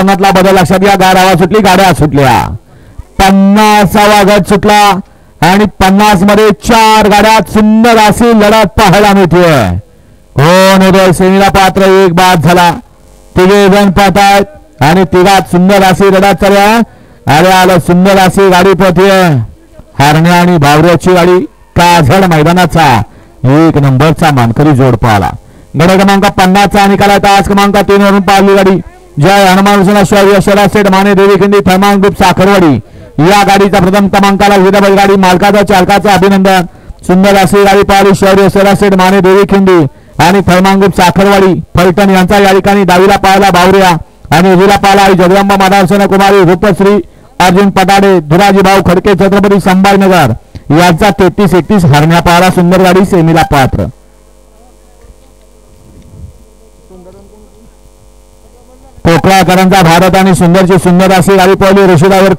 मैदानातला बदल लक्षात घ्या. गाड्या सुटली, गाड्या सुटल्या. 50वा गट सुटला आणि 50 मध्ये 4 गाड्यात सुंदर अशी लढत पाहायला मिळते. कोण होतोय सेमीला पात्र? एक बाद झाला. तिघे जण पाहतायत आणि तिघात सुंदर अशी लढत चालू आहे. अरे आलं सुंदर अशी गाडी पळतीये. हरण्या आणि भावऱ्याची गाडी. काजळ मैदानाचा 1 नंबरचा मानकरी जोड पाहला. गड क्रमांक 50 चा निकाला तास क्रमांक 3 वरून पाहिली गाडी. जय हनुमान शहरा सेठ माने देवी खिंडी फैमान ग्रुप साखरवाडी या गाडीचा प्रथम क्रमांकाला विधाबाई गाडी मालकाचा चालकाचा अभिनंदन. सुंदर अशी गाडी पाहिली शहरी शहरा सेठ माने देवी खिंडी आणि फैमान ग्रुप साखरवाडी फलटण यांचा या ठिकाणी डावीला पाहिला भावऱ्या आणि उजवीला पाहिला जगदंबा माधवसेना कुमारी रूपश्री अर्जुन पटाडे धुराजी भाऊ खडके छत्रपती संभाजीनगर यांचा 33-31 हरण्या पाहिला. सुंदर गाडी सेमीला पात्र. कोकळाकरांचा भारत आणि सुंदरची सुंदर अशी गाडी पळली. ऋषीदावर